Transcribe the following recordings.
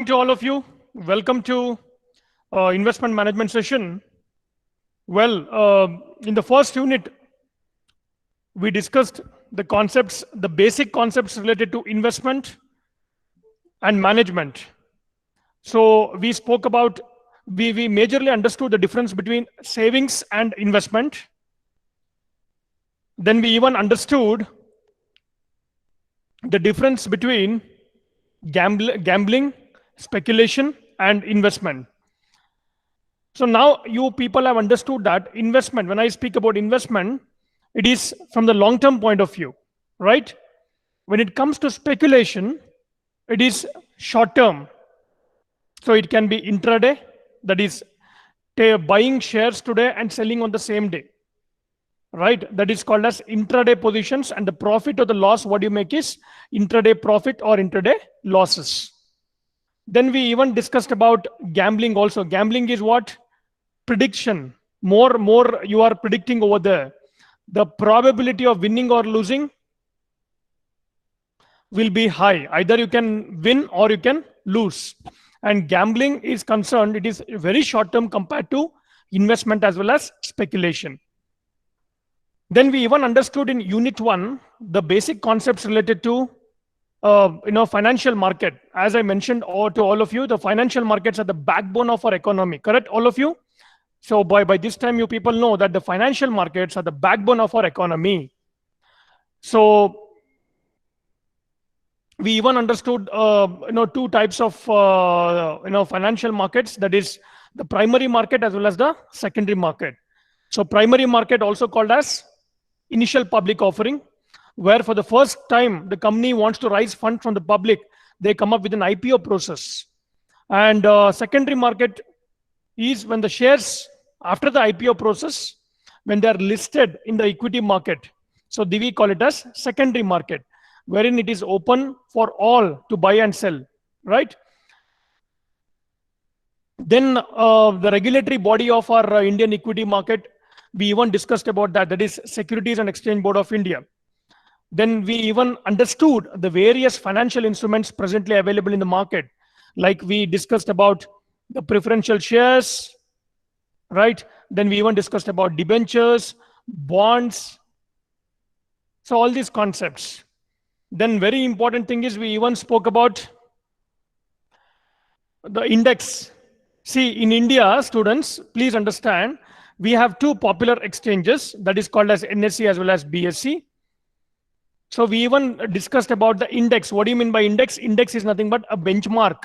To all of you. Welcome to investment management session. Well, in the first unit, we discussed the concepts, the basic concepts related to investment and management. So we spoke about, we majorly understood the difference between savings and investment. Then we even understood the difference between gambling, speculation, and investment. So now you people have understood that investment, when I speak about investment, it is from the long-term point of view, right? When it comes to speculation, it is short-term. So it can be intraday, that is buying shares today and selling on the same day, right? That is called as intraday positions, and the profit or the loss, what you make is intraday profit or intraday losses. Then we even discussed about gambling also. Gambling is what? Prediction. More you are predicting over there. The probability of winning or losing will be high. Either you can win or you can lose. And gambling is concerned, it is very short term compared to investment as well as speculation. Then we even understood in unit 1 the basic concepts related to financial market. As I mentioned to all of you, the financial markets are the backbone of our economy. Correct, all of you? So by this time, you people know that the financial markets are the backbone of our economy. So we even understood two types of financial markets, that is the primary market as well as the secondary market. So primary market, also called as initial public offering, where for the first time the company wants to raise funds from the public, they come up with an IPO process. And secondary market is when the shares after the IPO process, when they are listed in the equity market. So we call it as secondary market, wherein it is open for all to buy and sell, right? Then the regulatory body of our Indian equity market, we even discussed about that, that is Securities and Exchange Board of India. Then we even understood the various financial instruments presently available in the market. Like we discussed about the preferential shares, right? Then we even discussed about debentures, bonds. So all these concepts. Then very important thing is we even spoke about the index. See, in India, students, please understand, we have two popular exchanges, that is called as NSE as well as BSE. So we even discussed about the index. What do you mean by index? Index is nothing but a benchmark.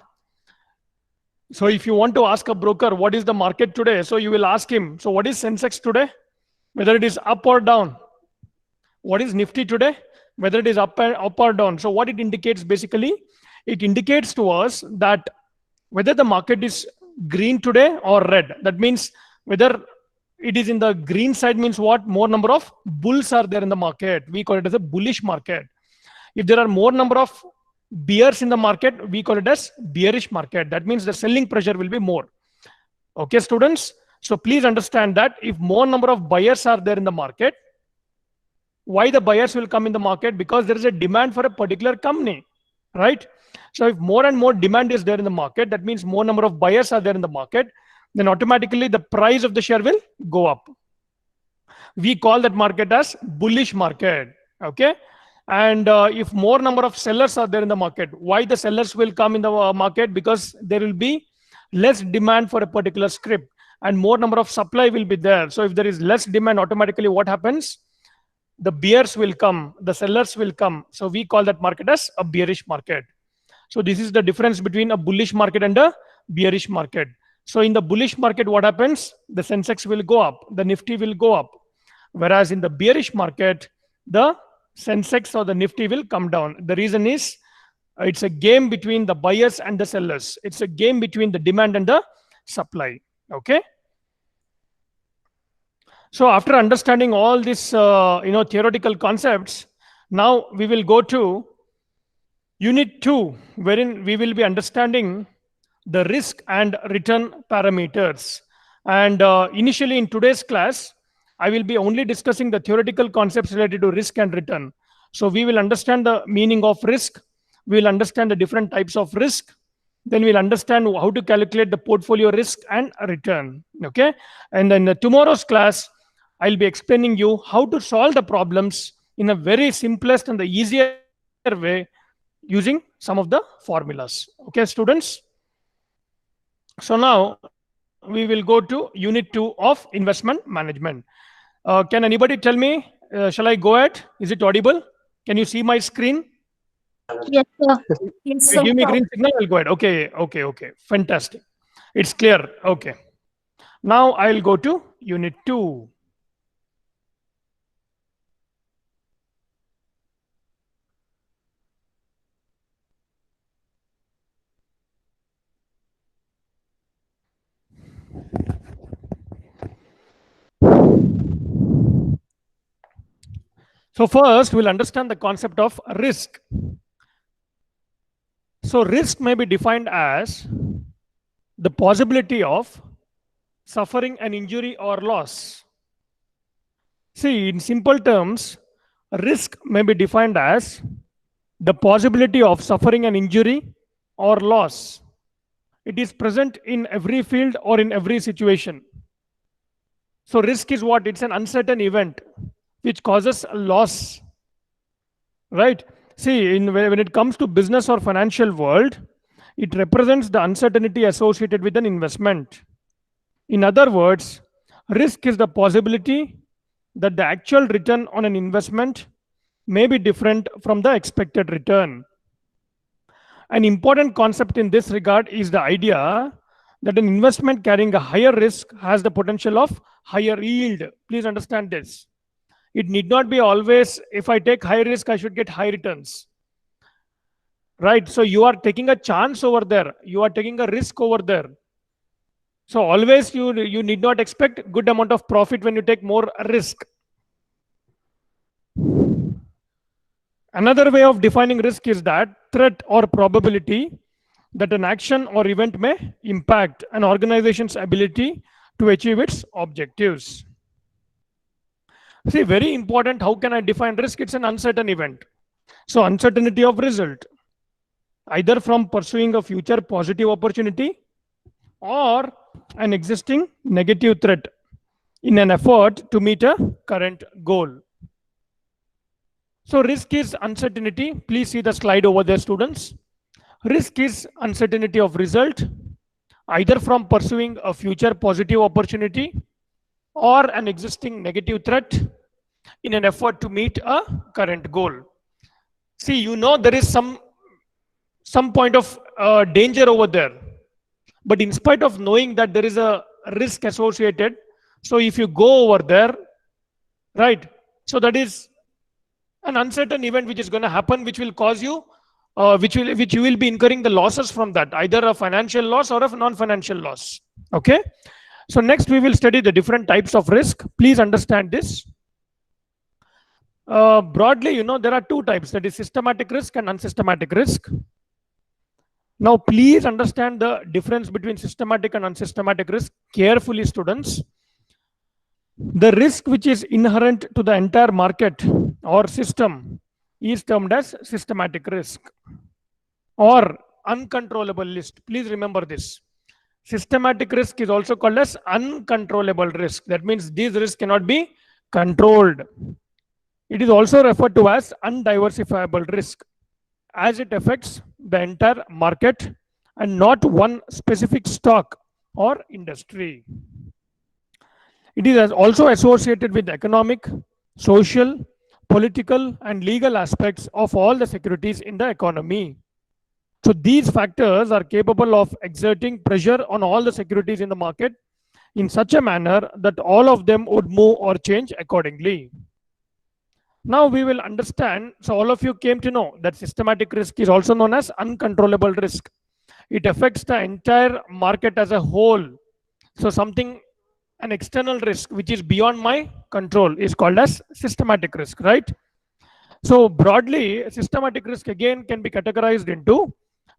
So if you want to ask a broker, what is the market today? So you will ask him, so what is Sensex today? Whether it is up or down. What is Nifty today? Whether it is up or down. So what it indicates basically, it indicates to us that whether the market is green today or red. That means whether it is in the green side means what? More number of bulls are there in the market. We call it as a bullish market. If there are more number of bears in the market, we call it as bearish market. That means the selling pressure will be more. Okay, students? So please understand that if more number of buyers are there in the market, why the buyers will come in the market? Because there is a demand for a particular company, right? So if more and more demand is there in the market, that means more number of buyers are there in the market, then automatically the price of the share will go up. We call that market as bullish market, okay? And if more number of sellers are there in the market, why the sellers will come in the market? Because there will be less demand for a particular script and more number of supply will be there. So if there is less demand, automatically what happens? The bears will come, the sellers will come. So we call that market as a bearish market. So this is the difference between a bullish market and a bearish market. So in the bullish market, what happens? The Sensex will go up, the Nifty will go up. Whereas in the bearish market, the Sensex or the Nifty will come down. The reason is it's a game between the buyers and the sellers. It's a game between the demand and the supply. Okay. So after understanding all these theoretical concepts, now we will go to unit 2, wherein we will be understanding the risk and return parameters. And initially in today's class, I will be only discussing the theoretical concepts related to risk and return. So we will understand the meaning of risk. We will understand the different types of risk. Then we'll understand how to calculate the portfolio risk and return. Okay. And then tomorrow's class, I'll be explaining you how to solve the problems in a very simplest and the easier way using some of the formulas. Okay, students. So now we will go to unit 2 of investment management. Can anybody tell me, shall I go ahead? Is it audible? Can you see my screen? Yes, sir. Yes, Okay, sir. give me a green signal, I'll go ahead. Okay, okay, okay. Fantastic. It's clear. Okay. Now I'll go to unit 2. So first we'll understand the concept of risk. So risk may be defined as the possibility of suffering an injury or loss. See, in simple terms, risk may be defined as the possibility of suffering an injury or loss. It is present in every field or in every situation. So risk is what? It's an uncertain event which causes a loss, right? See, when it comes to business or financial world, it represents the uncertainty associated with an investment. In other words, risk is the possibility that the actual return on an investment may be different from the expected return. An important concept in this regard is the idea that an investment carrying a higher risk has the potential of higher yield. Please understand this. It need not be always, if I take high risk, I should get high returns. Right? So you are taking a chance over there. You are taking a risk over there. So always you need not expect good amount of profit when you take more risk. Another way of defining risk is that threat or probability that an action or event may impact an organization's ability to achieve its objectives. See, very important, how can I define risk? It's an uncertain event. So uncertainty of result, either from pursuing a future positive opportunity or an existing negative threat in an effort to meet a current goal. So risk is uncertainty. Please see the slide over there, students. Risk is uncertainty of result, either from pursuing a future positive opportunity or an existing negative threat in an effort to meet a current goal. See, you know there is some point of danger over there. But in spite of knowing that there is a risk associated, so if you go over there, right, so that is an uncertain event which is going to happen, which will cause you, which you will be incurring the losses from that, either a financial loss or a non-financial loss. Okay. So next we will study the different types of risk. Please understand this. Broadly, you know, there are two types, that is systematic risk and unsystematic risk. Now, please understand the difference between systematic and unsystematic risk carefully, students. The risk which is inherent to the entire market or system is termed as systematic risk or uncontrollable risk. Please remember this. Systematic risk is also called as uncontrollable risk. That means these risks cannot be controlled. It is also referred to as undiversifiable risk, as it affects the entire market and not one specific stock or industry. It is also associated with economic, social, political, and legal aspects of all the securities in the economy. So these factors are capable of exerting pressure on all the securities in the market in such a manner that all of them would move or change accordingly. Now we will understand, so all of you came to know that systematic risk is also known as uncontrollable risk. It affects the entire market as a whole. So something, an external risk which is beyond my control is called as systematic risk, right? So broadly, systematic risk again can be categorized into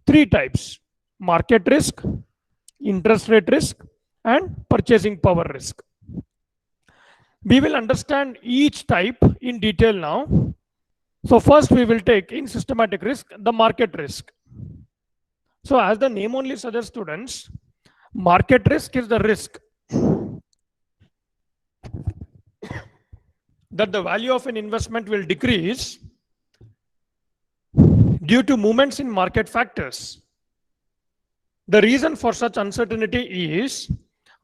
three types: market risk, interest rate risk, and purchasing power risk. We will understand each type in detail now. So first we will take in systematic risk, the market risk. So as the name only suggests, students, market risk is the risk that the value of an investment will decrease due to movements in market factors. The reason for such uncertainty is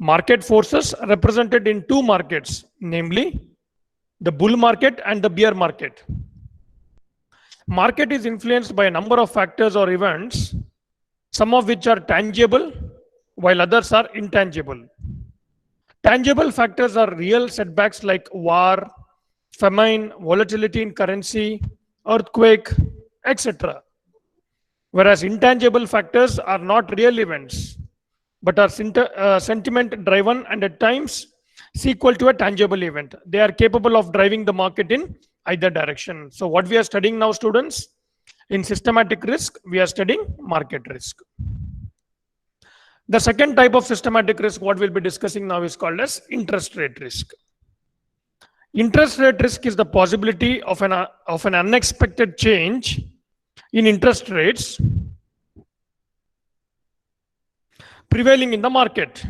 market forces represented in two markets, namely the bull market and the bear market. Market is influenced by a number of factors or events, some of which are tangible, while others are intangible. Tangible factors are real setbacks like war, famine, volatility in currency, earthquake, etc. Whereas intangible factors are not real events, but are sentiment driven and at times sequel to a tangible event. They are capable of driving the market in either direction. So what we are studying now, students, in systematic risk, we are studying market risk. The second type of systematic risk, what we'll be discussing now, is called as interest rate risk. Interest rate risk is the possibility of an unexpected change in interest rates prevailing in the market,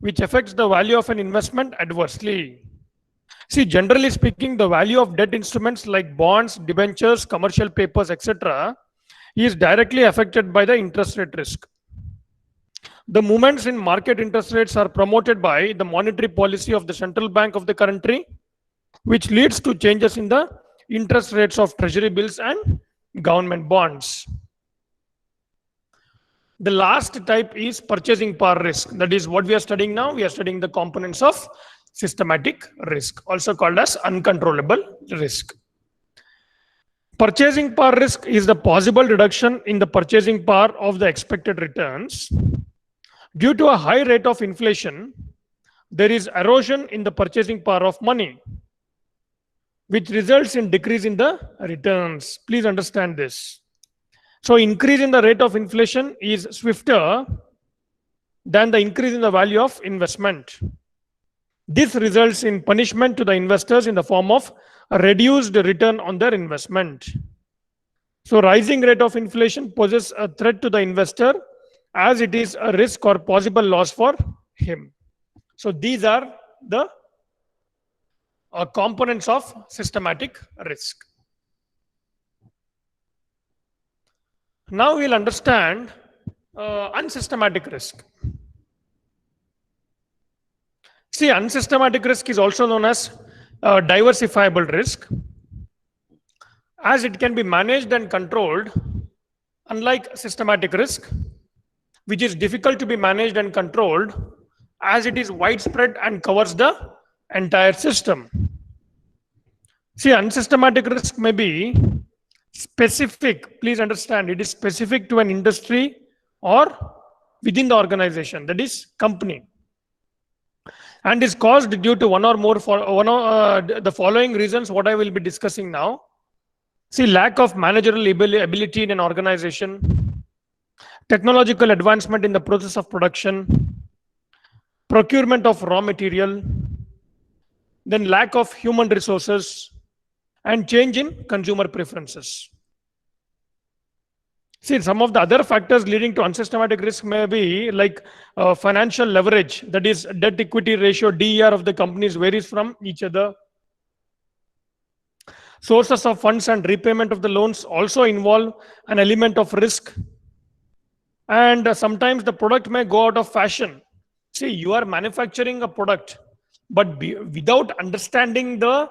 which affects the value of an investment adversely. See, generally speaking, the value of debt instruments like bonds, debentures, commercial papers, etc., is directly affected by the interest rate risk. The movements in market interest rates are promoted by the monetary policy of the central bank of the country, which leads to changes in the interest rates of treasury bills and government bonds. The last type is purchasing power risk. That is what we are studying now. We are studying the components of systematic risk, also called as uncontrollable risk. Purchasing power risk is the possible reduction in the purchasing power of the expected returns. Due to a high rate of inflation, there is erosion in the purchasing power of money, which results in decrease in the returns. Please understand this. So increase in the rate of inflation is swifter than the increase in the value of investment. This results in punishment to the investors in the form of a reduced return on their investment. So rising rate of inflation poses a threat to the investor as it is a risk or possible loss for him. So these are the components of systematic risk. Now we'll understand unsystematic risk. See, unsystematic risk is also known as diversifiable risk, as it can be managed and controlled, unlike systematic risk, which is difficult to be managed and controlled as it is widespread and covers the entire system. See, unsystematic risk may be specific. Please understand, it is specific to an industry or within the organization, that is company, and is caused due to one or more the following reasons what I will be discussing now. See, lack of managerial ability in an organization, technological advancement in the process of production, procurement of raw material, then lack of human resources, and change in consumer preferences. See, some of the other factors leading to unsystematic risk may be like financial leverage, that is debt equity ratio, DER of the companies varies from each other. Sources of funds and repayment of the loans also involve an element of risk. And sometimes the product may go out of fashion. See, you are manufacturing a product, but without understanding the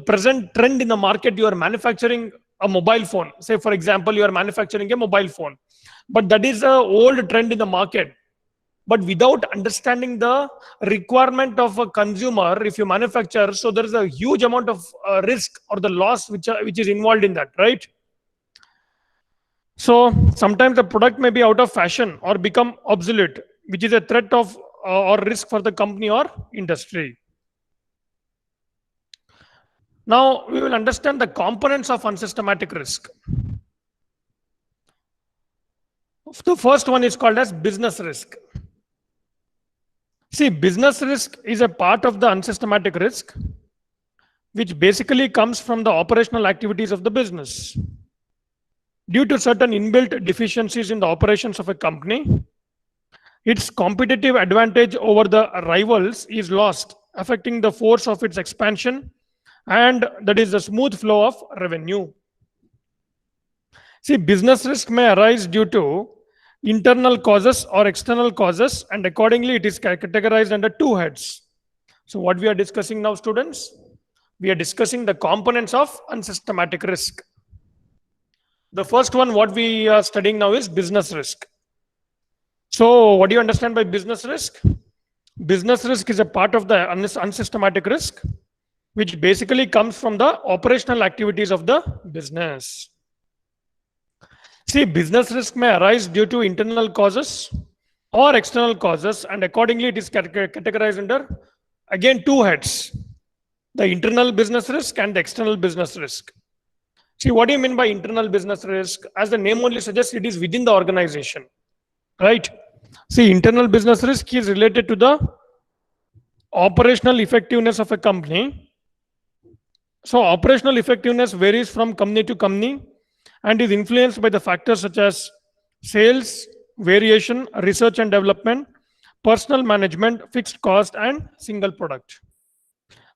present trend in the market, you are manufacturing a mobile phone. Say, for example, you are manufacturing a mobile phone, but that is an old trend in the market. But without understanding the requirement of a consumer, if you manufacture, so there is a huge amount of risk or the loss which is involved in that, right? So sometimes the product may be out of fashion or become obsolete, which is a threat of or risk for the company or industry. Now we will understand the components of unsystematic risk. The first one is called as business risk. See, business risk is a part of the unsystematic risk, which basically comes from the operational activities of the business. due to certain inbuilt deficiencies in the operations of a company, its competitive advantage over the rivals is lost, affecting the force of its expansion, and that is the smooth flow of revenue. See, business risk may arise due to internal causes or external causes, and accordingly it is categorized under two heads. So what we are discussing now, students, we are discussing the components of unsystematic risk. The first one, what we are studying now, is business risk. So what do you understand by business risk? Business risk is a part of the unsystematic risk, which basically comes from the operational activities of the business. See, business risk may arise due to internal causes or external causes, and accordingly it is categorized under, again, two heads: the internal business risk and the external business risk. See, what do you mean by internal business risk? As the name only suggests, it is within the organization, right? See, internal business risk is related to the operational effectiveness of a company. So operational effectiveness varies from company to company and is influenced by the factors such as sales, variation, research and development, personal management, fixed cost, and single product.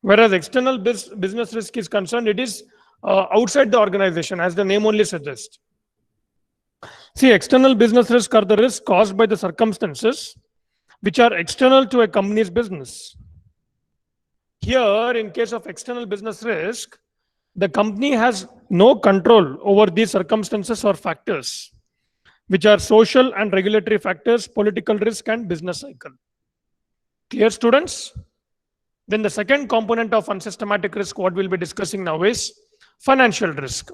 Whereas external business risk is concerned, it is outside the organization, as the name only suggests. See, external business risk are the risks caused by the circumstances which are external to a company's business. Here, in case of external business risk, the company has no control over these circumstances or factors, which are social and regulatory factors, political risk, and business cycle. Clear, students? Then the second component of unsystematic risk, what we'll be discussing now, is financial risk.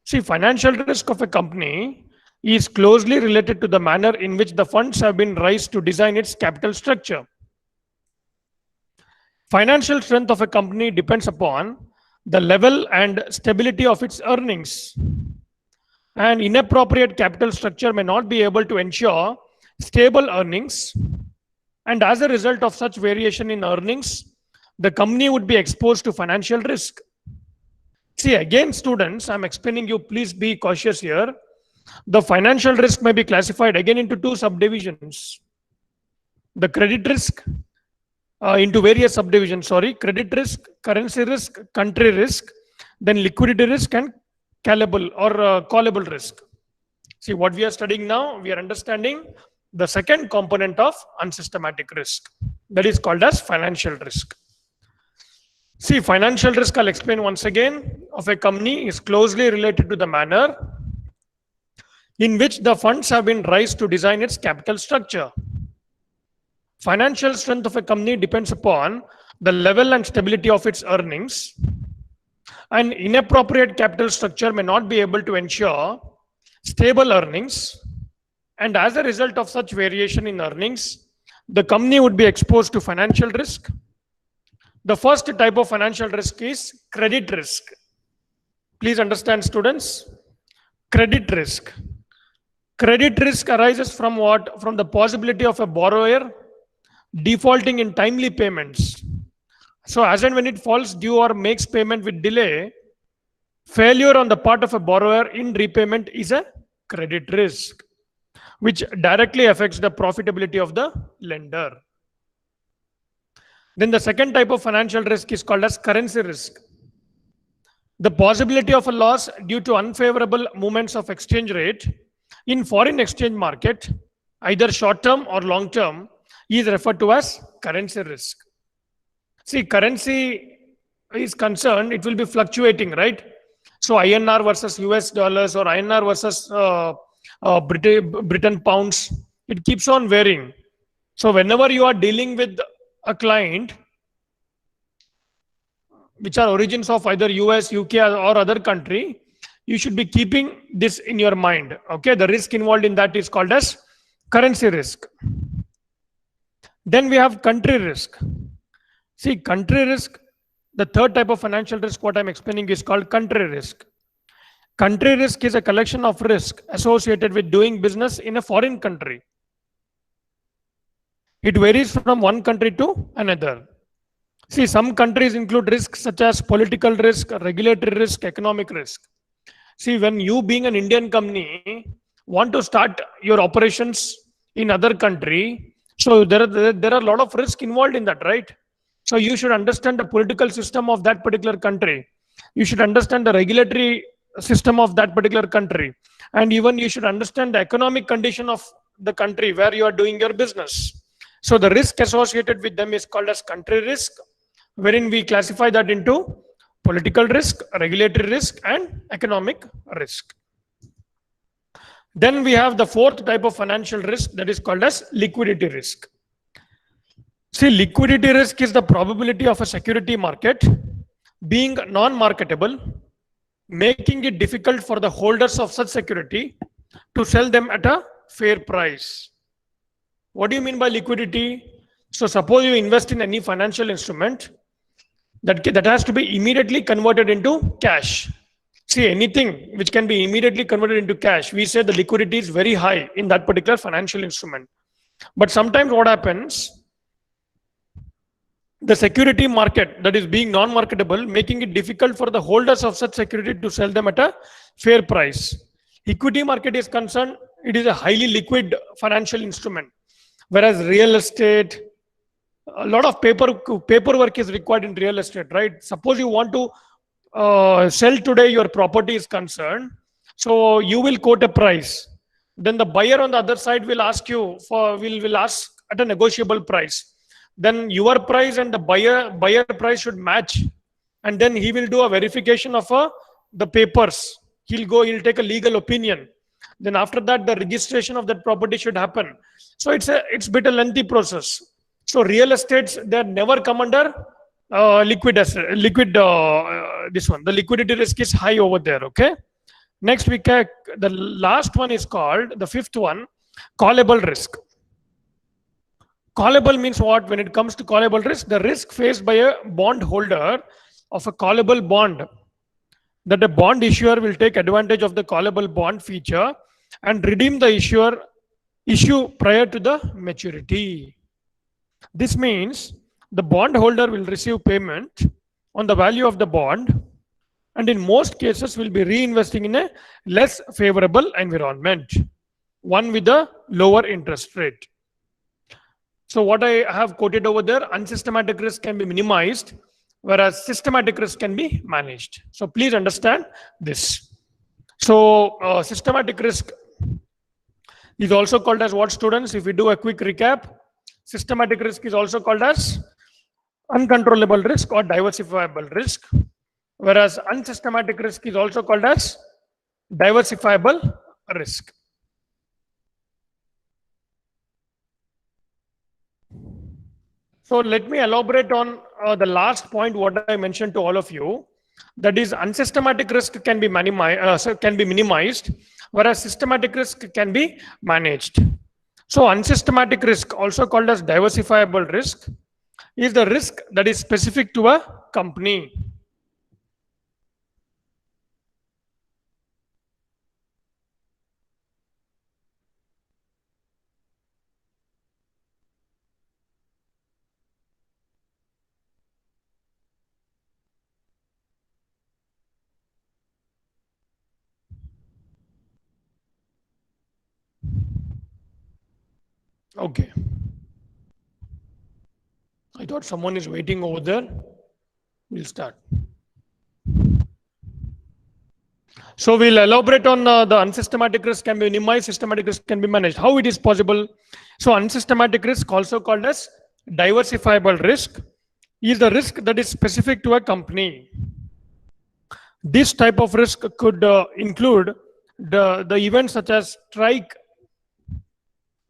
See, financial risk of a company is closely related to the manner in which the funds have been raised to design its capital structure. Financial strength of a company depends upon the level and stability of its earnings. An inappropriate capital structure may not be able to ensure stable earnings, and as a result of such variation in earnings, the company would be exposed to financial risk. See, again, students, I'm explaining you, please be cautious here. The financial risk may be classified again into two subdivisions. The credit risk into various subdivisions, credit risk, currency risk, country risk, then liquidity risk, and callable risk. See, what we are studying now, we are understanding the second component of unsystematic risk, that is called as financial risk. See, financial risk, I'll explain once again, of a company is closely related to the manner in which the funds have been raised to design its capital structure. Financial strength of a company depends upon the level and stability of its earnings. An inappropriate capital structure may not be able to ensure stable earnings, and as a result of such variation in earnings, the company would be exposed to financial risk. The first type of financial risk is credit risk. Please understand, students. Credit risk. Credit risk arises from what? From the possibility of a borrower defaulting in timely payments. So as and when it falls due or makes payment with delay, failure on the part of a borrower in repayment is a credit risk, which directly affects the profitability of the lender. Then the second type of financial risk is called as currency risk. The possibility of a loss due to unfavorable movements of exchange rate in foreign exchange market, either short-term or long-term, is referred to as currency risk. See, currency is concerned, it will be fluctuating, right? So INR versus US dollars or INR versus Britain pounds, it keeps on varying. So whenever you are dealing with a client which are origins of either US, UK or other country, you should be keeping this in your mind. Okay, the risk involved in that is called as currency risk. Then we have country risk. See, country risk, the third type of financial risk, what I'm explaining is called country risk. Country risk is a collection of risk associated with doing business in a foreign country. It varies from one country to another. See, some countries include risks such as political risk, regulatory risk, economic risk. See, when you being an Indian company want to start your operations in other country, so there are a lot of risk involved in that, right? So you should understand the political system of that particular country. You should understand the regulatory system of that particular country, and even you should understand the economic condition of the country where you are doing your business. So the risk associated with them is called as country risk, wherein we classify that into political risk, regulatory risk, and economic risk. Then we have the fourth type of financial risk, that is called as liquidity risk. See, liquidity risk is the probability of a security market being non-marketable, making it difficult for the holders of such security to sell them at a fair price. What do you mean by liquidity? So suppose you invest in any financial instrument, that has to be immediately converted into cash. See, anything which can be immediately converted into cash, we say the liquidity is very high in that particular financial instrument. But sometimes what happens, the security market that is being non-marketable, making it difficult for the holders of such security to sell them at a fair price. Equity market is concerned, it is a highly liquid financial instrument, whereas real estate, a lot of paperwork is required in real estate, right? Suppose you want to sell today your property is concerned, so you will quote a price. Then the buyer on the other side will ask you for will ask at a negotiable price. Then your price and the buyer price should match, and then he will do a verification of the papers. He'll take a legal opinion. Then after that, the registration of that property should happen. So it's a bit a lengthy process. So real estates, they never come under this one. The liquidity risk is high over there. Okay. Next, the last one is called, the fifth one, callable risk. Callable means what? When it comes to callable risk, the risk faced by a bond holder of a callable bond, that a bond issuer will take advantage of the callable bond feature and redeem the issue prior to the maturity. This means the bond holder will receive payment on the value of the bond, and in most cases will be reinvesting in a less favorable environment, one with a lower interest rate. So what I have quoted over there, unsystematic risk can be minimized, whereas systematic risk can be managed. So please understand this. So systematic risk is also called as what, students? If we do a quick recap, systematic risk is also called as uncontrollable risk or diversifiable risk, whereas unsystematic risk is also called as diversifiable risk. So let me elaborate on the last point what I mentioned to all of you. That is, unsystematic risk can be minimized, whereas systematic risk can be managed. So unsystematic risk, also called as diversifiable risk, is the risk that is specific to a company. Okay. I thought someone is waiting over there. We'll start. So we'll elaborate on the unsystematic risk can be minimized, systematic risk can be managed. How it is possible? So unsystematic risk, also called as diversifiable risk, is the risk that is specific to a company. This type of risk could include the events such as strike,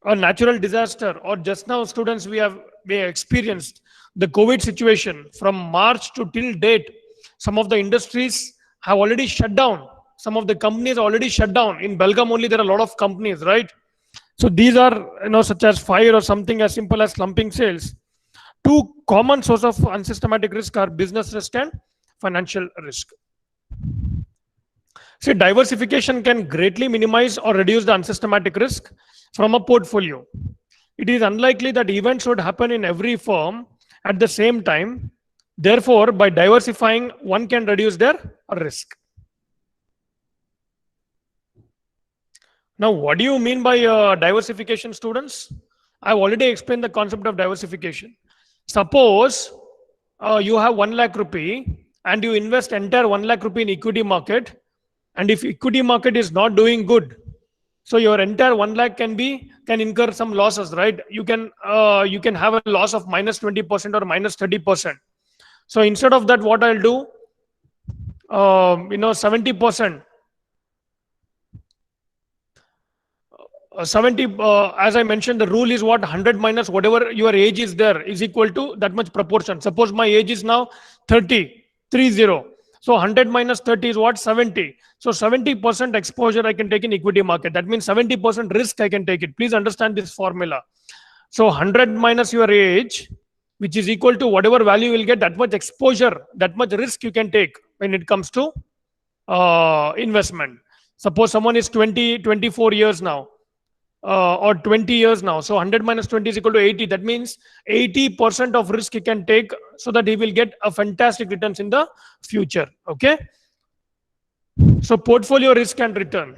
a natural disaster, or just now, students, we have experienced the COVID situation from March to till date. Some of the industries have already shut down. Some of the companies are already shut down. In Belgaum only, there are a lot of companies, right? So these are, such as fire or something as simple as slumping sales. Two common sources of unsystematic risk are business risk and financial risk. See, diversification can greatly minimize or reduce the unsystematic risk from a portfolio. It is unlikely that events would happen in every firm at the same time. Therefore, by diversifying, one can reduce their risk. Now, what do you mean by diversification, students? I've already explained the concept of diversification. Suppose you have 1 lakh rupee and you invest entire 1 lakh rupee in equity market, and if equity market is not doing good, so your entire 1 lakh can incur some losses, right? You can have a loss of minus 20% or minus 30%. So instead of that, what I'll do, 70%. 70, as I mentioned, the rule is what? 100 minus whatever your age is there is equal to that much proportion. Suppose my age is now 30, 30. So 100 minus 30 is what? 70. So 70% exposure I can take in equity market. That means 70% risk I can take it. Please understand this formula. So 100 minus your age, which is equal to whatever value you will get, that much exposure, that much risk you can take when it comes to investment. Suppose someone is 24 years now, or 20 years now. So 100 minus 20 is equal to 80. That means 80% of risk he can take so that he will get a fantastic returns in the future. Okay. So portfolio risk and return.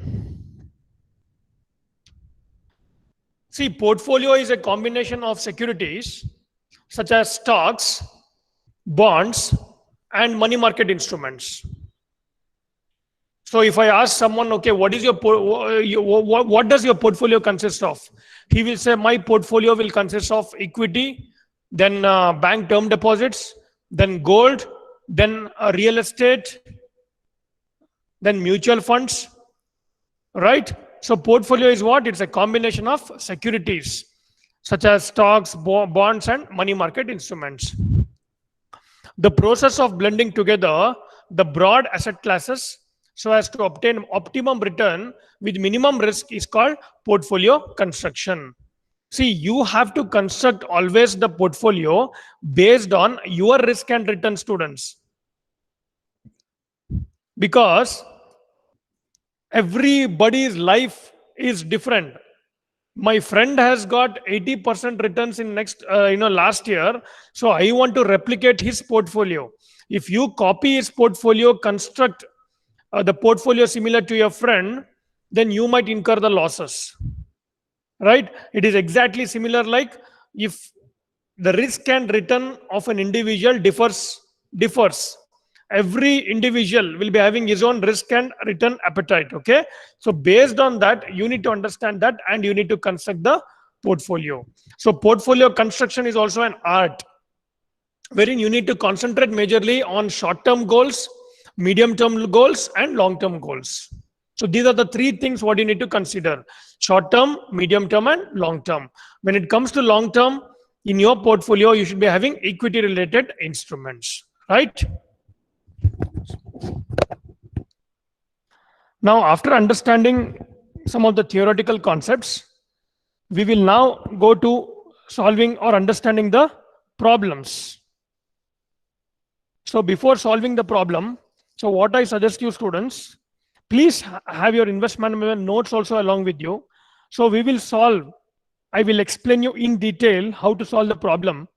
See, portfolio is a combination of securities such as stocks, bonds, and money market instruments. So if I ask someone, okay, what does your portfolio consist of? He will say, my portfolio will consist of equity, then bank term deposits, then gold, then real estate, then mutual funds, right? So portfolio is what? It's a combination of securities such as stocks, bonds, and money market instruments. The process of blending together the broad asset classes so as to obtain optimum return with minimum risk is called portfolio construction. See, you have to construct always the portfolio based on your risk and return, students. Because everybody's life is different. My friend has got 80% returns in last year. So I want to replicate his portfolio. If you copy his portfolio, construct the portfolio similar to your friend, then you might incur the losses, right? It is exactly similar like if the risk and return of an individual differs. Every individual will be having his own risk and return appetite. Okay. So based on that, you need to understand that and you need to construct the portfolio. So portfolio construction is also an art wherein you need to concentrate majorly on short-term goals, medium-term goals, and long-term goals. So these are the three things what you need to consider: short-term, medium-term, and long-term. When it comes to long-term, in your portfolio, you should be having equity-related instruments, right? Now, after understanding some of the theoretical concepts, we will now go to solving or understanding the problems. So before solving the problem, so what I suggest you students, please have your investment management notes also along with you. So we will solve, I will explain you in detail how to solve the problem,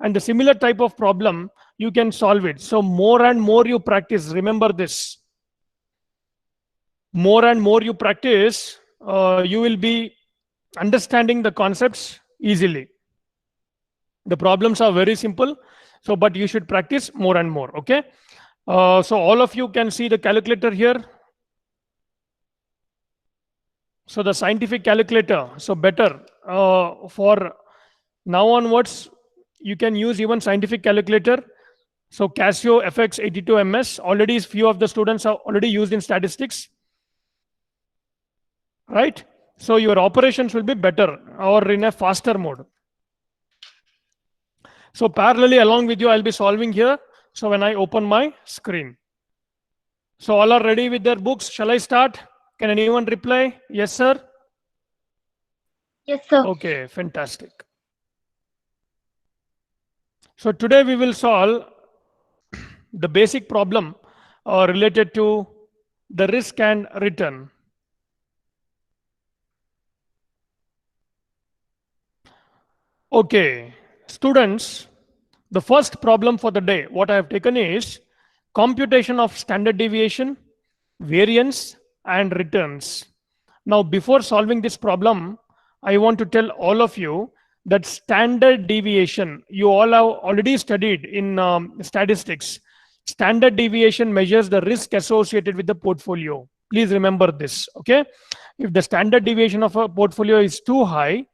and the similar type of problem you can solve it. So more and more you practice, remember this. More and more you practice, you will be understanding the concepts easily. The problems are very simple, so but you should practice more and more. Okay. So all of you can see the calculator here. So the scientific calculator, so better for now onwards, you can use even scientific calculator. So Casio FX82MS, already few of the students are already used in statistics, right? So your operations will be better or in a faster mode. So parallelly along with you, I'll be solving here. So when I open my screen. So all are ready with their books. Shall I start? Can anyone reply? Yes, sir. Yes, sir. Okay, fantastic. So today we will solve the basic problem related to the risk and return. Okay, students, the first problem for the day, what I have taken is computation of standard deviation, variance, and returns. Now, before solving this problem, I want to tell all of you that standard deviation, you all have already studied in statistics. Standard deviation measures the risk associated with the portfolio. Please remember this, okay? If the standard deviation of a portfolio is too high,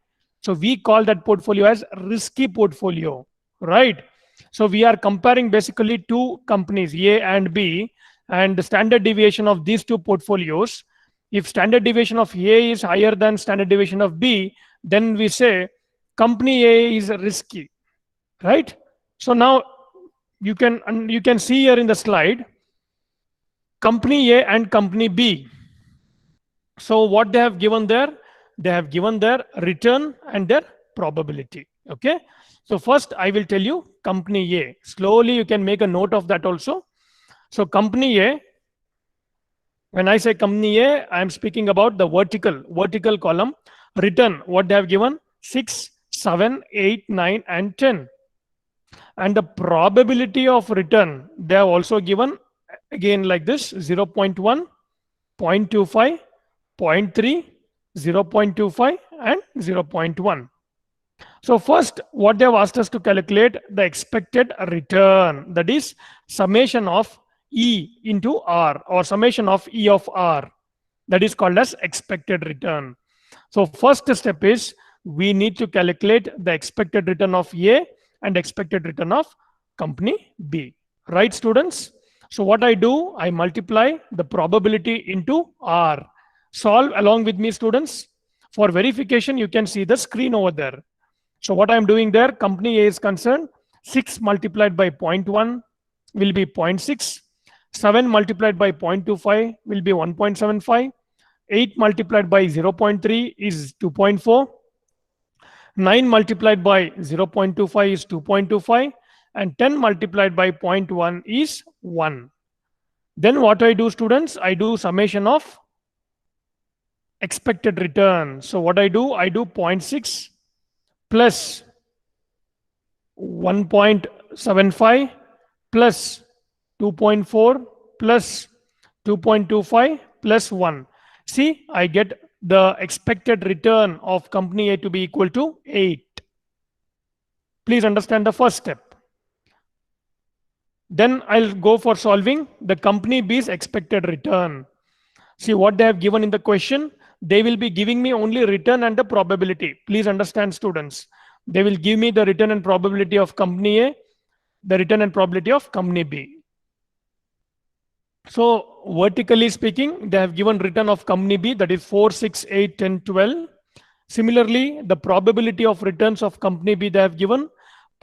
so we call that portfolio as risky portfolio, right? So we are comparing basically two companies, A and B, and the standard deviation of these two portfolios. If standard deviation of A is higher than standard deviation of B, then we say company A is risky, right? So now you can see here in the slide company A and company B. So what they have given there, they have given their return and their probability. Okay. So first I will tell you company A. Slowly you can make a note of that also. So company A, when I say company A, I am speaking about the vertical column. Return, what they have given, 6, 7, 8, 9, and 10. And the probability of return, they have also given again like this, 0.1, 0.25, 0.3, 0.25, and 0.1. So first, what they have asked us to calculate the expected return, that is summation of E into R, or summation of E of R, that is called as expected return. So first step is we need to calculate the expected return of A and expected return of company B, right students? So what I do, I multiply the probability into R. Solve along with me students. For verification, you can see the screen over there. So what I'm doing there, company A is concerned, 6 multiplied by 0.1 will be 0.6. 7 multiplied by 0.25 will be 1.75. 8 multiplied by 0.3 is 2.4. 9 multiplied by 0.25 is 2.25. And 10 multiplied by 0.1 is 1. Then what I do, students, I do summation of expected return. So what I do 0.6 plus 1.75 plus 2.4 plus 2.25 plus 1. See, I get the expected return of company A to be equal to 8. Please understand the first step. Then I'll go for solving the company B's expected return. See what they have given in the question. They will be giving me only return and the probability. Please understand, students. They will give me the return and probability of company A, the return and probability of company B. So vertically speaking, they have given return of company B, that is 4, 6, 8, 10, 12. Similarly, the probability of returns of company B, they have given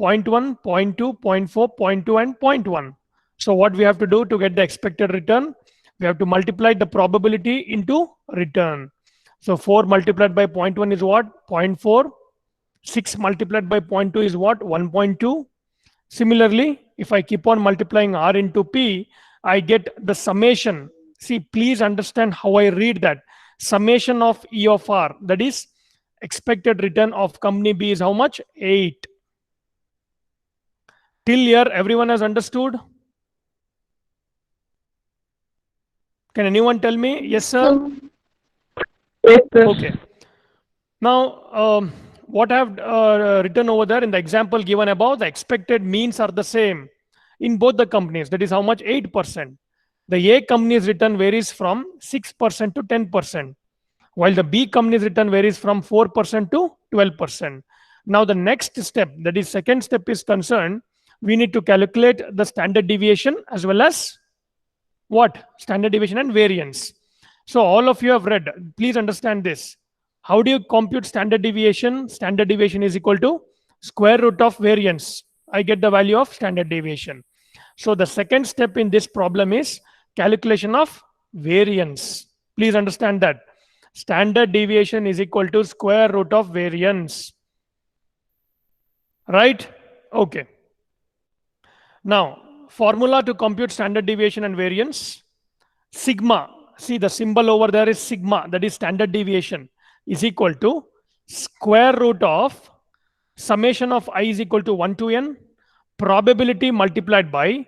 0.1, 0.2, 0.4, 0.2, and 0.1. So what we have to do to get the expected return, we have to multiply the probability into return. So 4 multiplied by 0.1 is what? 0.4. 6 multiplied by 0.2 is what? 1.2. Similarly, if I keep on multiplying R into P, I get the summation. See, please understand how I read that. Summation of E of R, that is expected return of company B is how much? 8. Till here, everyone has understood? Can anyone tell me? Yes, sir? Yes, sir. Okay. Now, what I have written over there in the example given above, the expected means are the same in both the companies. That is how much? 8%. The A company's return varies from 6% to 10%, while the B company's return varies from 4% to 12%. Now, the next step, that is second step, is concerned, we need to calculate the standard deviation as well as what? Standard deviation and variance. So all of you have read, please understand this. How do you compute standard deviation? Standard deviation is equal to square root of variance. I get the value of standard deviation. So the second step in this problem is calculation of variance. Please understand that. Standard deviation is equal to square root of variance. Right? Okay. Now, formula to compute standard deviation and variance. Sigma. See, the symbol over there is sigma, that is standard deviation, is equal to square root of summation of I is equal to 1 to n, probability multiplied by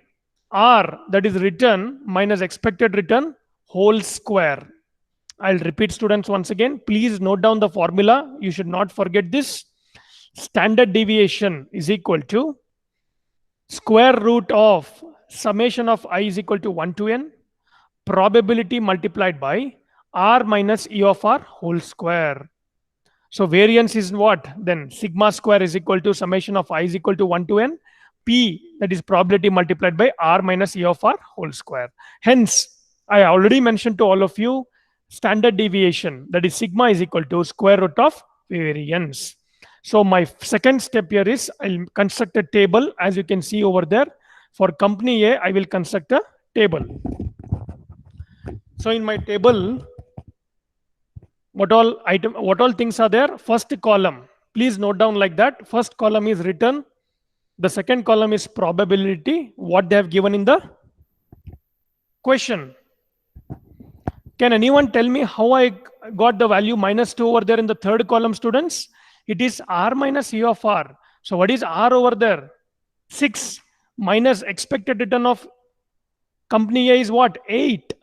R, that is return minus expected return, whole square. I'll repeat, students, once again. Please note down the formula. You should not forget this. Standard deviation is equal to square root of summation of I is equal to 1 to n, probability multiplied by r minus e of r whole square. So variance is what? Then sigma square is equal to summation of I is equal to 1 to n, p, that is probability multiplied by r minus e of r whole square. Hence, I already mentioned to all of you, standard deviation, that is sigma, is equal to square root of variance. So my second step here is I'll construct a table. As you can see over there, for company A, I will construct a table. So in my table, what all things are there? First column, please note down like that. First column is return. The second column is probability, what they have given in the question. Can anyone tell me how I got the value -2 over there in the third column, students? It is r minus e of r. So what is r over there? 6 minus expected return of company A is what? 8.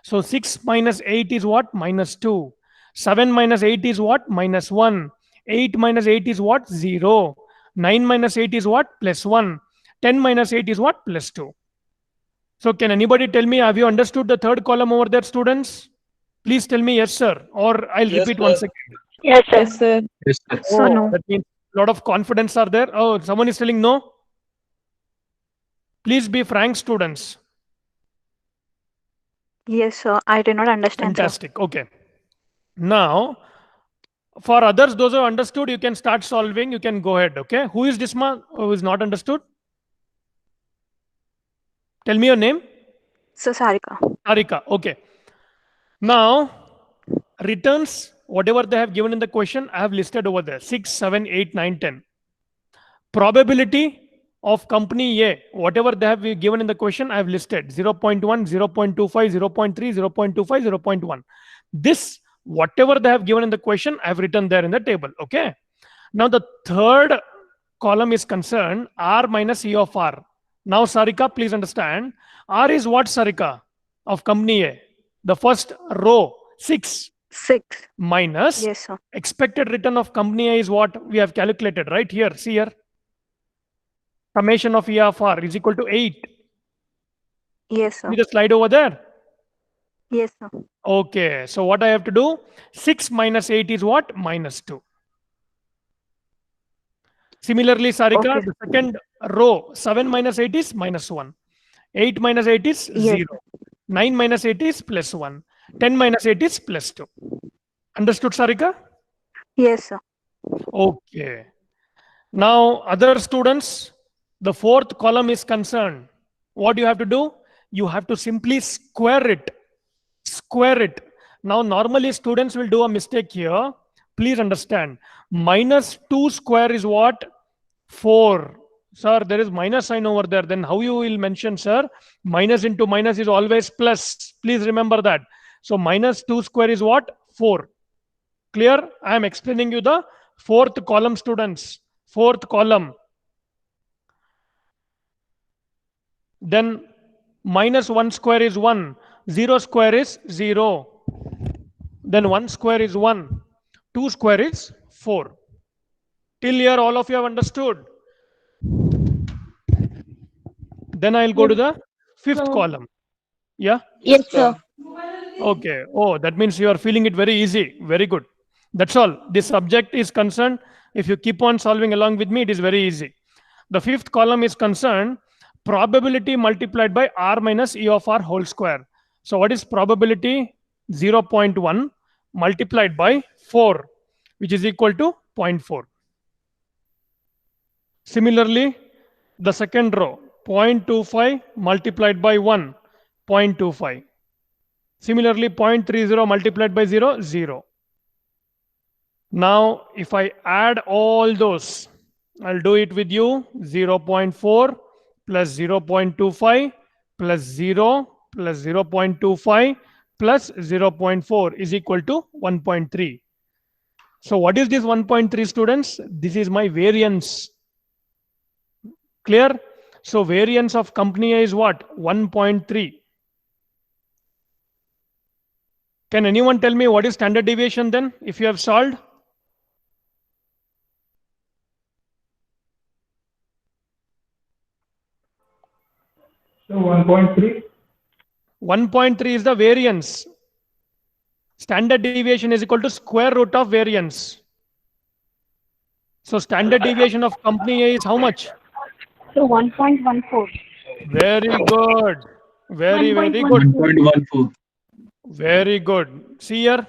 So 6 minus 8 is what? -2. 7 minus 8 is what? -1. 8 minus 8 is what? 0. 9 minus 8 is what? +1. 10 minus 8 is what? +2. So can anybody tell me, have you understood the third column over there, students? Please tell me yes, sir. Or I'll repeat once again. Yes, sir. Yes, sir. Yes, sir. So no. That means a lot of confidence are there. Oh, someone is telling no. Please be frank, students. Yes, sir. I did not understand, sir. Fantastic. Okay. Now, for others, those who have understood, you can start solving. You can go ahead. Okay. Who is Disma who is not understood? Tell me your name. So, Sarika. Arika. Okay. Now, returns, whatever they have given in the question, I have listed over there. 6, 7, 8, 9, 10. Probability of company A, whatever they have given in the question, I have listed 0.1, 0.25, 0.3, 0.25, 0.1. This, whatever they have given in the question, I have written there in the table. Okay. Now, the third column is concerned r minus e of r. Now, Sarika, please understand. R is what, Sarika, of company A? The first row, 6 6. minus Yes, sir. expected return of company A is what we have calculated right here. See here. Summation of E of R is equal to 8. Yes, sir. See the slide over there? Yes, sir. Okay. So what I have to do? 6 minus 8 is what? -2. Similarly, Sarika, Okay. the second row, 7 minus 8 is -1. 8 minus 8 is Yes. 0. 9 minus 8 is +1. 10 minus 8 is +2. Understood, Sarika? Yes, sir. Okay. Now, other students, the fourth column is concerned. What you have to do? You have to simply square it. Square it. Now, normally students will do a mistake here. Please understand. -2 square is what? 4. Sir, there is minus sign over there. Then how you will mention, sir? Minus into minus is always plus. Please remember that. So -2 square is what? 4. Clear? I am explaining you the fourth column, students. Fourth column. Then -1 square is 1. 0 square is 0. Then 1 square is 1. 2 square is 4. Till here, all of you have understood. Then I'll go to the fifth column. Yeah? Yes, sir. Okay. Oh, that means you are feeling it very easy. Very good. That's all. This subject is concerned. If you keep on solving along with me, it is very easy. The fifth column is concerned probability multiplied by r minus e of r whole square. So what is probability? 0.1 multiplied by 4, which is equal to 0.4. Similarly, the second row, 0.25 multiplied by 1, 0.25. Similarly, 0.30 multiplied by 0, 0. Now, if I add all those, I'll do it with you. 0.4 plus 0.25 plus 0 plus 0.25 plus 0.4 is equal to 1.3. So what is this 1.3, students? This is my variance. Clear? So variance of company A is what? 1.3. Can anyone tell me what is standard deviation then, if you have solved? So 1.3. 1.3 is the variance. Standard deviation is equal to square root of variance. So standard deviation of company A is how much? So 1.14. Very good. Very good. 1.14. Very good. See here,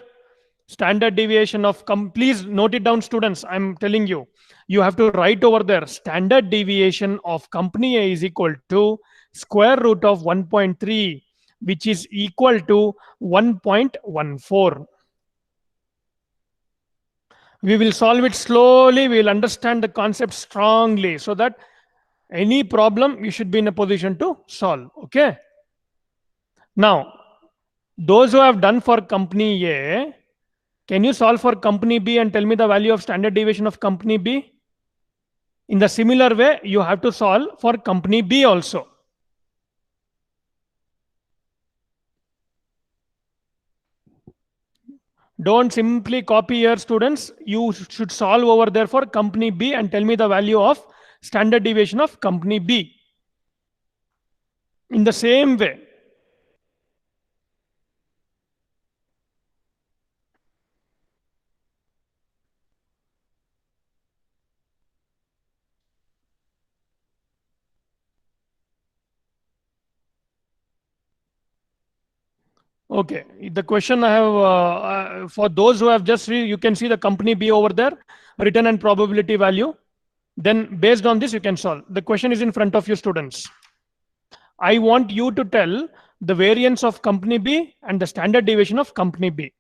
standard deviation of please note it down, students. I'm telling you, you have to write over there. Standard deviation of company A is equal to square root of 1.3, which is equal to 1.14. We will solve it slowly. We will understand the concept strongly, so that any problem you should be in a position to solve. Okay. Now, those who have done for company A, can you solve for company B and tell me the value of standard deviation of company B? In the similar way, you have to solve for company B also. Don't simply copy here, students. You should solve over there for company B and tell me the value of standard deviation of company B. In the same way. Okay, the question I have for those who have just read, you can see the company B over there, return and probability value. Then based on this, you can solve. The question is in front of you, students. I want you to tell the variance of company B and the standard deviation of company B.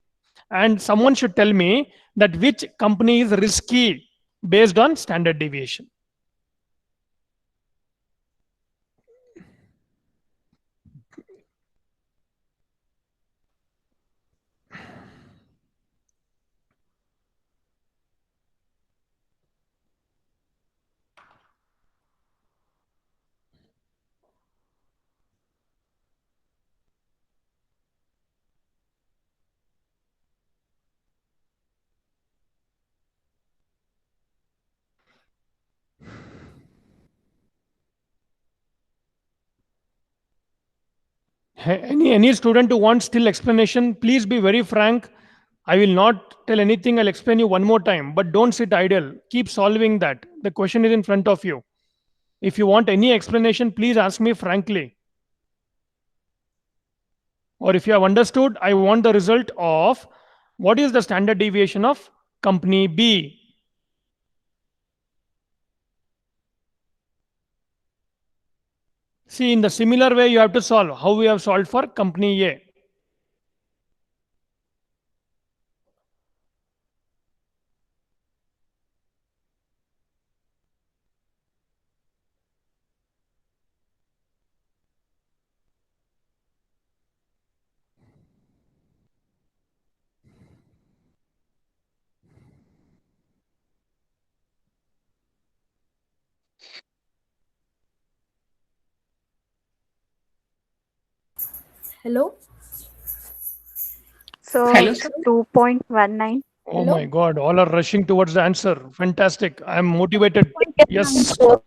And someone should tell me that which company is risky based on standard deviation. Any student who wants still explanation, please be very frank. I will not tell anything. I'll explain you one more time, but don't sit idle. Keep solving that. The question is in front of you. If you want any explanation, please ask me frankly. Or if you have understood, I want the result of what is the standard deviation of company B. See, in the similar way, you have to solve how we have solved for company A. Hello? So Hello, sir. 2.19. Oh Hello? my God, all are rushing towards the answer. Fantastic. I am motivated. Yes. Hello,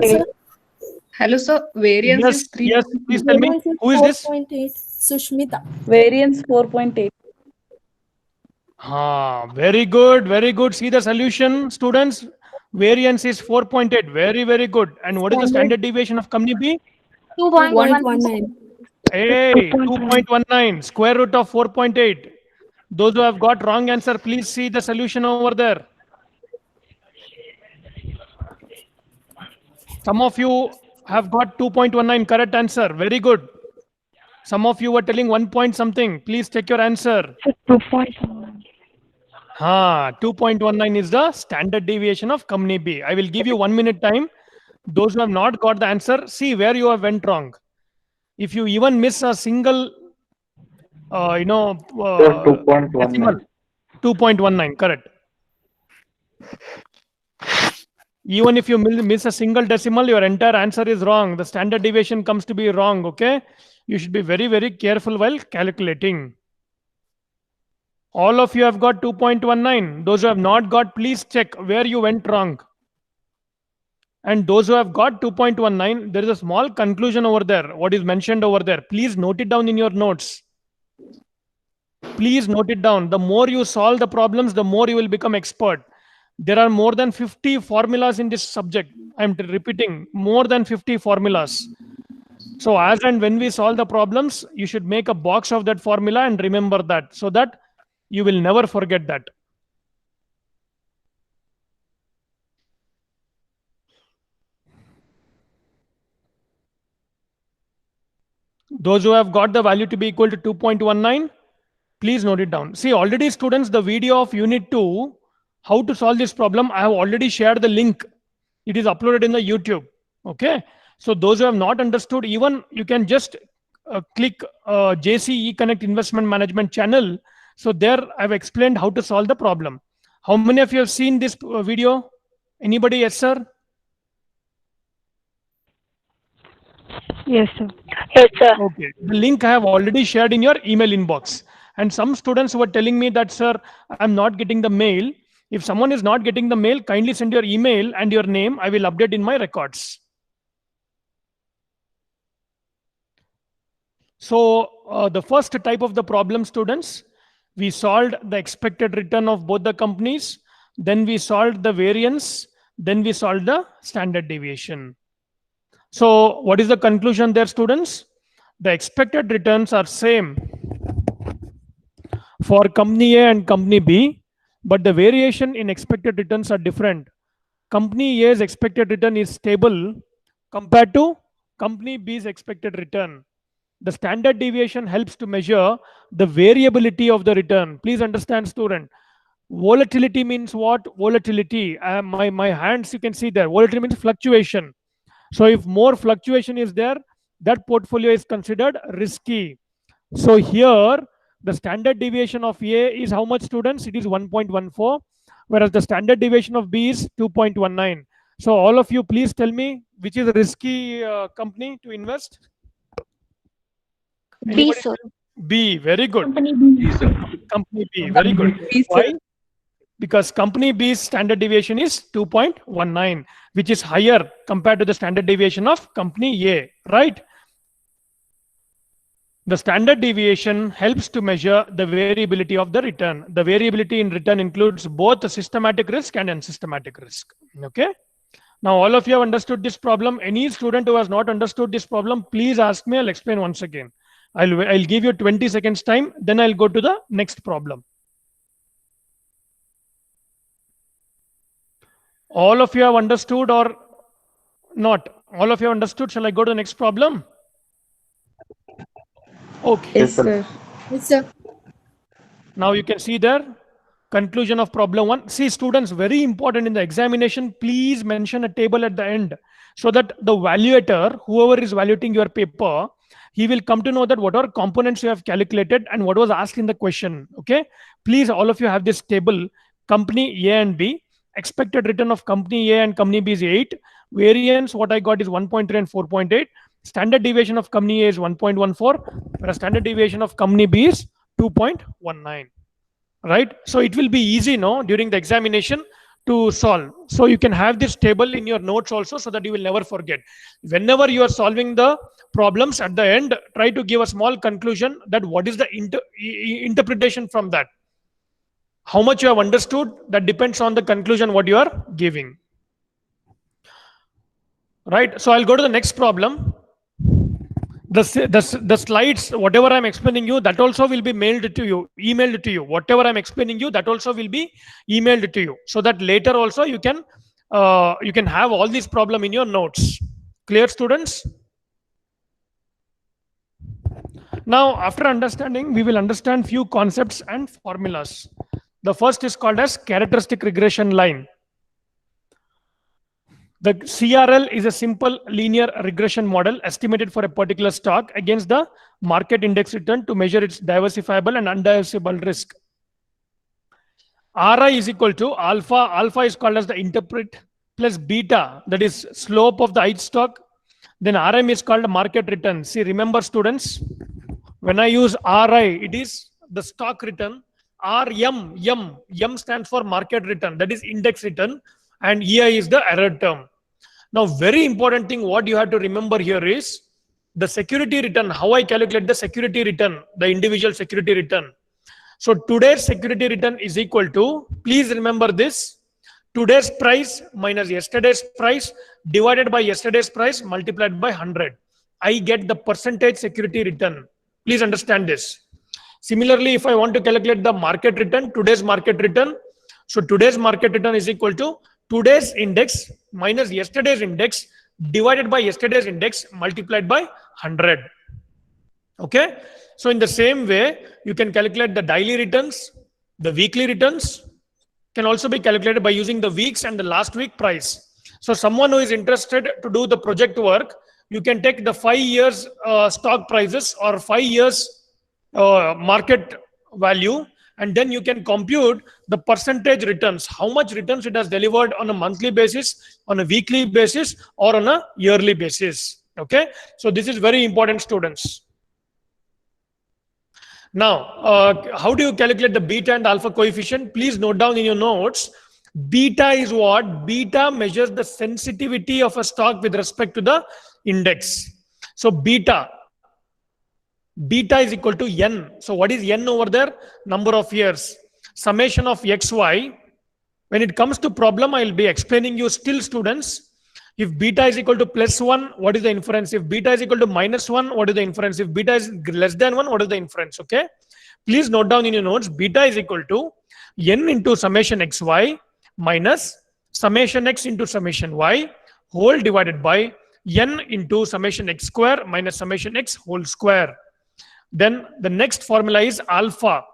sir? Hello, sir. Variance Yes, is 3. yes. Please tell me, Variance who is this? 4.8. Sushmita. Variance 4.8. Very good, very good. See the solution, students. Variance is 4.8. Very, very good. And what is the standard deviation of company B? 2.1. 1.19. Hey, 2.19. Square root of 4.8. Those who have got wrong answer, please see the solution over there. Some of you have got 2.19 correct answer. Very good. Some of you were telling 1 point something. Please check your answer. 2.19 is the standard deviation of company B. I will give you 1 minute time. Those who have not got the answer, see where you have went wrong. If you even miss a single, decimal, 2.19, correct. Even if you miss a single decimal, your entire answer is wrong. The standard deviation comes to be wrong, okay? You should be very, very careful while calculating. All of you have got 2.19. Those who have not got, please check where you went wrong. And those who have got 2.19, there is a small conclusion over there. What is mentioned over there? Please note it down in your notes. Please note it down. The more you solve the problems, the more you will become expert. There are more than 50 formulas in this subject. I'm repeating, more than 50 formulas. So as and when we solve the problems, you should make a box of that formula and remember that, so that you will never forget that. Those who have got the value to be equal to 2.19, please note it down. See, already students, the video of unit 2, how to solve this problem, I have already shared the link. It is uploaded in the YouTube. Okay. So those who have not understood, even you can just click JCE Connect Investment Management channel. So there I've explained how to solve the problem. How many of you have seen this video? Anybody? Yes, sir. Yes, sir. Okay. The link I have already shared in your email inbox. And some students were telling me that, sir, I'm not getting the mail. If someone is not getting the mail, kindly send your email and your name. I will update in my records. So the first type of the problem, students, we solved the expected return of both the companies. Then we solved the variance. Then we solved the standard deviation. So what is the conclusion there, students? The expected returns are same for company A and company B, but the variation in expected returns are different. Company A's expected return is stable compared to company B's expected return. The standard deviation helps to measure the variability of the return. Please understand, student. Volatility means what? Volatility. My hands, you can see there. Volatility means fluctuation. So if more fluctuation is there, that portfolio is considered risky. So here, the standard deviation of A is how much, students? It is 1.14, whereas the standard deviation of B is 2.19. So all of you, please tell me which is a risky company to invest. B, Anybody? sir. B, very good. Company B. Company B, very good. Why? Because company B's standard deviation is 2.19, which is higher compared to the standard deviation of company A, right? The standard deviation helps to measure the variability of the return. The variability in return includes both the systematic risk and unsystematic risk. Okay. Now, all of you have understood this problem. Any student who has not understood this problem, please ask me. I'll explain once again. I'll give you 20 seconds time. Then I'll go to the next problem. All of you have understood or not? All of you have understood. Shall I go to the next problem? Okay. Yes, sir. Yes, sir. Now you can see there, conclusion of problem 1. See, students, very important in the examination, please mention a table at the end so that the evaluator, whoever is evaluating your paper, he will come to know that what are components you have calculated and what was asked in the question. Okay. Please, all of you have this table, company A and B. Expected return of company A and company B is 8. Variance, what I got is 1.3 and 4.8. Standard deviation of company A is 1.14, whereas standard deviation of company B is 2.19. Right? So it will be easy, no, during the examination to solve. So you can have this table in your notes also so that you will never forget. Whenever you are solving the problems, at the end, try to give a small conclusion that what is the interpretation from that. How much you have understood, that depends on the conclusion what you are giving. Right? So I'll go to the next problem. The slides, whatever I'm explaining you, that also will be mailed to you, emailed to you. Whatever I'm explaining you, that also will be emailed to you, so that later also you can have all these problem in your notes. Clear, students? Now, after understanding, we will understand few concepts and formulas. The first is called as characteristic regression line. The CRL is a simple linear regression model estimated for a particular stock against the market index return to measure its diversifiable and undiversifiable risk. RI is equal to alpha. Alpha is called as the interpret plus beta, that is slope of the ith stock. Then RM is called market return. See, remember, students, when I use RI, it is the stock return. RM, M stands for market return, that is index return, and EI is the error term. Now, very important thing what you have to remember here is the security return, how I calculate the security return, the individual security return. So today's security return is equal to, please remember this, today's price minus yesterday's price divided by yesterday's price multiplied by 100. I get the percentage security return. Please understand this. Similarly, if I want to calculate the market return, today's market return, so today's market return is equal to today's index minus yesterday's index divided by yesterday's index multiplied by 100. Okay. So in the same way, you can calculate the daily returns, the weekly returns can also be calculated by using the weeks and the last week price. So someone who is interested to do the project work, you can take the 5 years stock prices or 5 years market value, and then you can compute the percentage returns, how much returns it has delivered on a monthly basis, on a weekly basis, or on a yearly basis. Okay, so this is very important, students. Now, how do you calculate the beta and alpha coefficient? Please note down in your notes. Beta is what? Beta measures the sensitivity of a stock with respect to the index. So beta is equal to N. So what is N over there? Number of years. Summation of XY. When it comes to problem, I will be explaining you still, students. If beta is equal to +1, what is the inference? If beta is equal to -1, what is the inference? If beta is less than 1, what is the inference? Okay. Please note down in your notes, beta is equal to N into summation XY minus summation X into summation Y whole divided by N into summation X square minus summation X whole square. Then the next formula is alpha.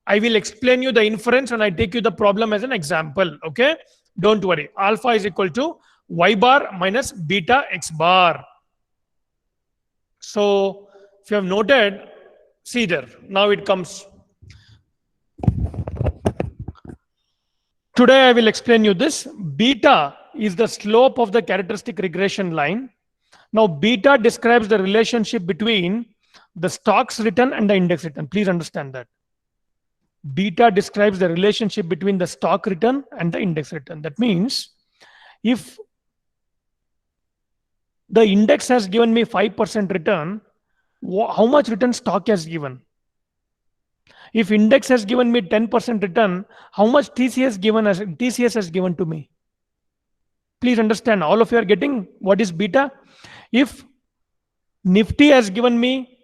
I will explain you the inference and I take you the problem as an example. Okay. Don't worry. Alpha is equal to Y bar minus beta X bar. So if you have noted, see there. Now it comes. Today I will explain you this. Beta is the slope of the characteristic regression line. Now beta describes the relationship between the stock's return and the index return. Please understand that. Beta describes the relationship between the stock return and the index return. That means if the index has given me 5% return, how much return stock has given? If index has given me 10% return, how much TCS has given to me? Please understand, all of you are getting what is beta? If Nifty has given me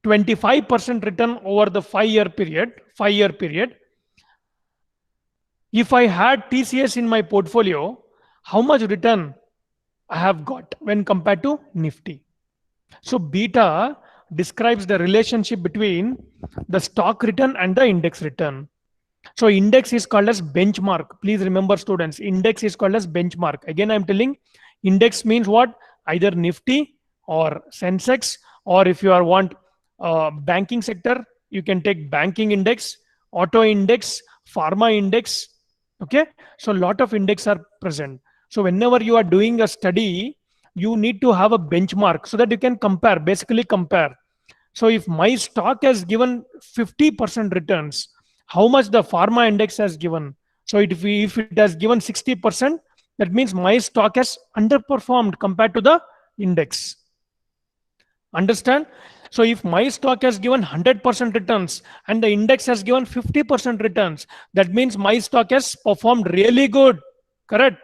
25% return over the 5-year period, if I had TCS in my portfolio, how much return I have got when compared to Nifty? So beta describes the relationship between the stock return and the index return. So index is called as benchmark. Please remember, students, index is called as benchmark. Again, I'm telling, index means what? Either Nifty or Sensex, or if you want banking sector, you can take banking index, auto index, pharma index. Okay, so a lot of index are present. So whenever you are doing a study, you need to have a benchmark so that you can compare, basically compare. So if my stock has given 50% returns, how much the pharma index has given? So if it has given 60%, that means my stock has underperformed compared to the index. Understand? So if my stock has given 100% returns and the index has given 50% returns, that means my stock has performed really good. Correct?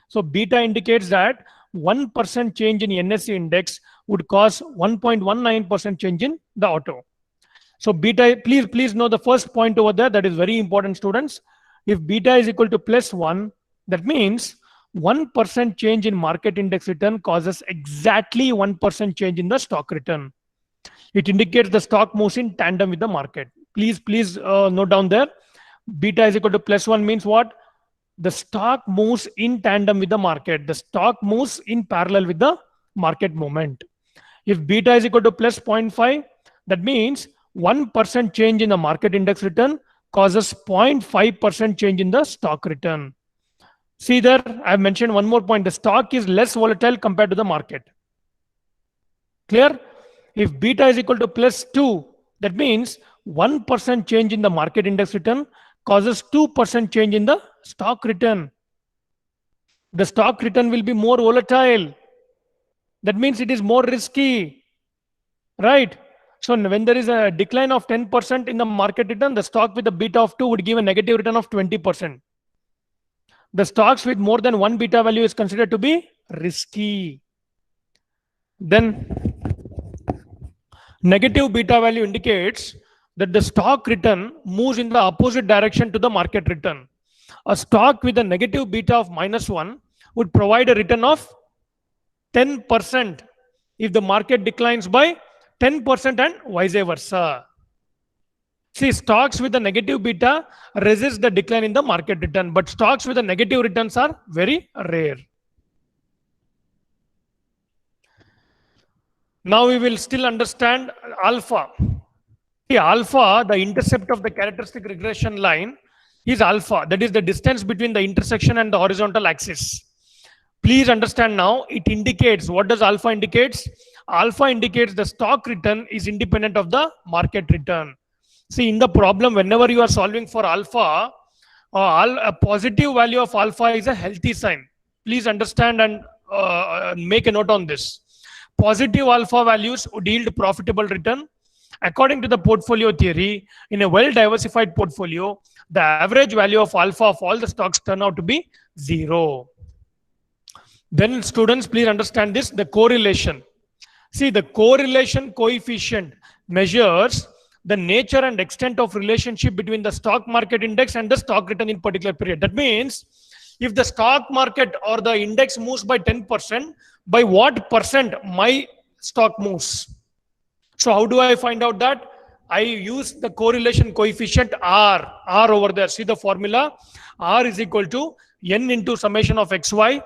So beta indicates that 1% change in NSE index would cause 1.19% change in the auto. So beta, please know the first point over there. That is very important, students. If beta is equal to +1, that means 1% change in market index return causes exactly 1% change in the stock return. It indicates the stock moves in tandem with the market. Please note down there. Beta is equal to +1 means what? The stock moves in tandem with the market. The stock moves in parallel with the market movement. If beta is equal to +0.5, that means 1% change in the market index return causes 0.5% change in the stock return. See there, I have mentioned one more point. The stock is less volatile compared to the market. Clear? If beta is equal to +2, that means 1% change in the market index return causes 2% change in the stock return. The stock return will be more volatile. That means it is more risky, right? So when there is a decline of 10% in the market return, the stock with a beta of 2 would give a negative return of 20%. The stocks with more than 1 beta value is considered to be risky. Then negative beta value indicates that the stock return moves in the opposite direction to the market return. A stock with a negative beta of -1 would provide a return of 10% if the market declines by 10% and vice versa. See, stocks with a negative beta resist the decline in the market return, but stocks with a negative returns are very rare. Now we will still understand alpha. See, alpha, the intercept of the characteristic regression line is alpha. That is the distance between the intersection and the horizontal axis. Please understand now, it indicates, what does alpha indicates? Alpha indicates the stock return is independent of the market return. See, in the problem, whenever you are solving for alpha, a positive value of alpha is a healthy sign. Please understand and make a note on this. Positive alpha values would yield profitable return. According to the portfolio theory, in a well-diversified portfolio, the average value of alpha of all the stocks turn out to be 0. Then students, please understand this, the correlation. See, the correlation coefficient measures the nature and extent of relationship between the stock market index and the stock return in particular period. That means, if the stock market or the index moves by 10%, by what percent my stock moves? So how do I find out that? I use the correlation coefficient R over there. See the formula? R is equal to N into summation of XY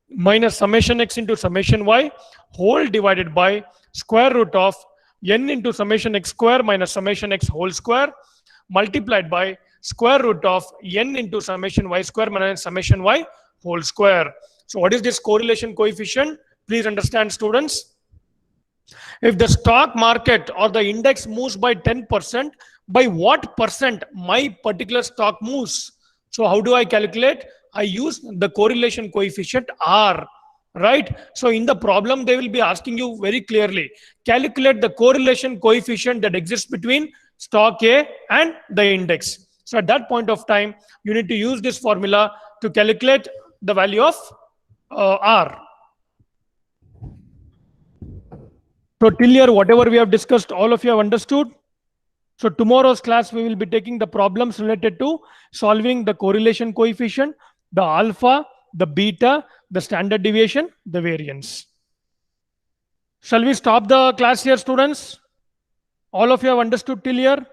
minus summation X into summation Y whole divided by square root of N into summation X square minus summation X whole square multiplied by square root of N into summation Y square minus summation Y whole square. So what is this correlation coefficient? Please understand, students. If the stock market or the index moves by 10%, by what percent my particular stock moves? So how do I calculate? I use the correlation coefficient R, right? So in the problem, they will be asking you very clearly, calculate the correlation coefficient that exists between stock A and the index. So at that point of time, you need to use this formula to calculate the value of R. So till here, whatever we have discussed, all of you have understood. So tomorrow's class, we will be taking the problems related to solving the correlation coefficient, the alpha, the beta, the standard deviation, the variance. Shall we stop the class here, students? All of you have understood till here?